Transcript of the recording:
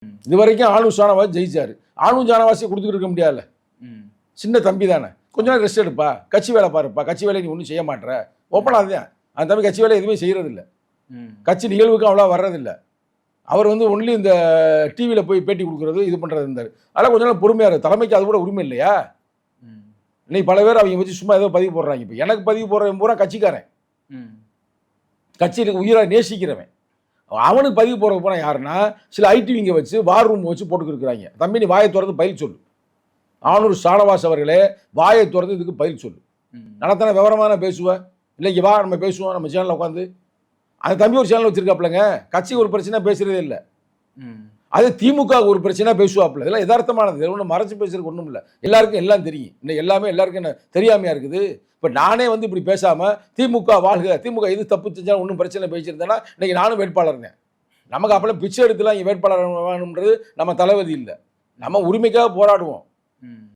இது வரைக்கும் ஆணு ஷானவாஸ் ஜெயிச்சாரு. ஆணு ஷானவாஸை கொடுத்துட்டு இருக்க முடியாதுல்ல. சின்ன தம்பி தானே, கொஞ்ச நாள் ரெஸ்ட் எடுப்பா, கட்சி வேலை பாருப்பா, கட்சி வேலை நீ ஒன்றும் செய்ய மாட்டேற. ஓப்பனாக அதுதான் அந்த தம்பி கட்சி வேலை எதுவுமே செய்யறதில்ல, கட்சி நிகழ்வுக்கு அவ்வளோ வர்றதில்லை. அவர் ஒன்லி இந்த டிவியில் போய் பேட்டி கொடுக்குறது இது பண்ணுறது இருந்தார். அதெல்லாம் கொஞ்ச நாள் பொறுமையாக இருக்குது. தலைமைக்கு அது கூட உரிமை இல்லையா? இன்னைக்கு பல பேர் அவங்க வச்சு சும்மா ஏதோ பதிவு போடுறாங்க. இப்போ எனக்கு பதிவு போடுறவன் பூரா கட்சிக்காரன், கட்சியில் உயிராக நேசிக்கிறவன். அவனுக்கு பதிவு போடுற போனால் யாருன்னா சில ஐடிவிங்க வச்சு வார் ரூம் வச்சு போட்டுக்கிருக்கிறாங்க. தம்பி நீ வாயை திறந்து பதில் சொல்லு. ஆணூர் ஷானவாஸ் அவர்களே, வாயை திறந்து இதுக்கு பதில் சொல்லு. நடத்தான விவரமான பேசுவேன் இல்லைங்க, வா நம்ம பேசுவோம் நம்ம சேனலில் உட்காந்து. அந்த தம்பி ஒரு சேனல் வச்சுருக்காப்புலங்க, கட்சி ஒரு பிரச்சனை பேசுகிறதே இல்லை. அது திமுக ஒரு பிரச்சனை பேசுவாப்புல. இதெல்லாம் யதார்த்தமானது, ஒன்றும் மறைச்சு பேசுறதுக்கு ஒன்றும் இல்லை. எல்லாருக்கும் எல்லாம் தெரியும். இன்னைக்கு எல்லாமே எல்லாருக்கும் என்ன தெரியாமையாக இருக்குது. இப்போ நானே இப்படி பேசாமல் திமுக வாழ்க, திமுக எது தப்பு செஞ்சாலும் ஒன்றும் பிரச்சனை பேசியிருந்தேன்னா இன்றைக்கி நானும் வேட்பாளர்னேன். நமக்கு அப்போல்லாம் பிச்சை எடுத்துலாம் இங்கே வேட்பாளர் வேணும்ன்றது நம்ம தலைவதி இல்லை. நம்ம உரிமைக்காக போராடுவோம்.